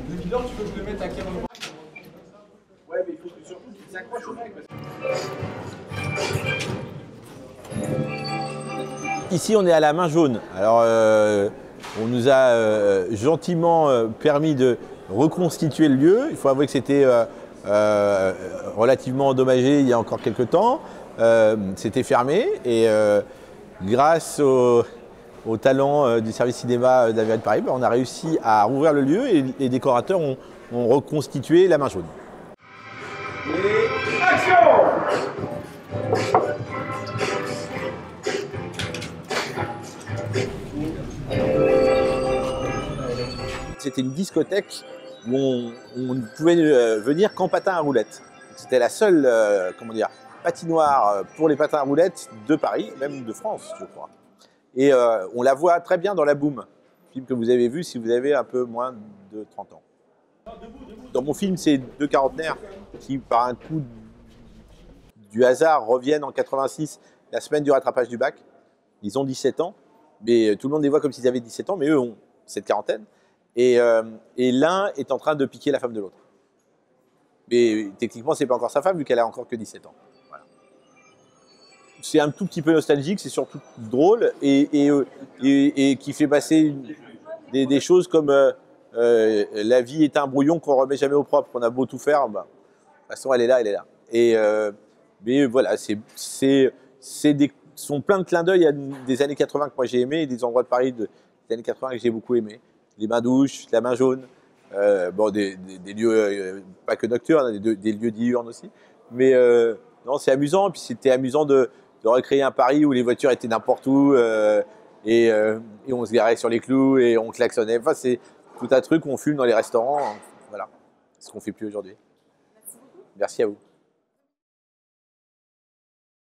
Le bilan, tu peux le mettre à quel endroit? Ouais, mais il faut que surtout tu t'accroches au mec. Ici, on est à la main jaune. Alors, on nous a gentiment permis de reconstituer le lieu. Il faut avouer que c'était relativement endommagé il y a encore quelques temps. C'était fermé et grâce au talent du service cinéma de la mairie de Paris, on a réussi à rouvrir le lieu et les décorateurs ont reconstitué la main jaune. Et action! C'était une discothèque où on ne pouvait venir qu'en patin à roulettes. C'était la seule patinoire pour les patins à roulettes de Paris, même de France, je crois. Et on la voit très bien dans La Boum, film que vous avez vu si vous avez un peu moins de 30 ans. Dans mon film, c'est deux quarantenaires qui, par un coup du hasard, reviennent en 86, la semaine du rattrapage du bac. Ils ont 17 ans, mais tout le monde les voit comme s'ils avaient 17 ans, mais eux ont cette quarantaine. Et l'un est en train de piquer la femme de l'autre. Mais techniquement, c'est pas encore sa femme, vu qu'elle a encore que 17 ans. Voilà. C'est un tout petit peu nostalgique, c'est surtout drôle, et qui fait passer des choses comme la vie est un brouillon qu'on remet jamais au propre, qu'on a beau tout faire, bah, de toute façon, elle est là, elle est là. Mais voilà, sont plein de clins d'œil à des années 80 que moi j'ai aimé, et des endroits de Paris des années 80 que j'ai beaucoup aimé. Les bains-douches, la main jaune, bon, des lieux, pas que nocturnes, des lieux diurnes aussi. Mais non, c'est amusant. Puis c'était amusant de recréer un Paris où les voitures étaient n'importe où et on se garait sur les clous et on klaxonnait. Enfin, c'est tout un truc où on fume dans les restaurants. Voilà, ce qu'on ne fait plus aujourd'hui. Merci à vous.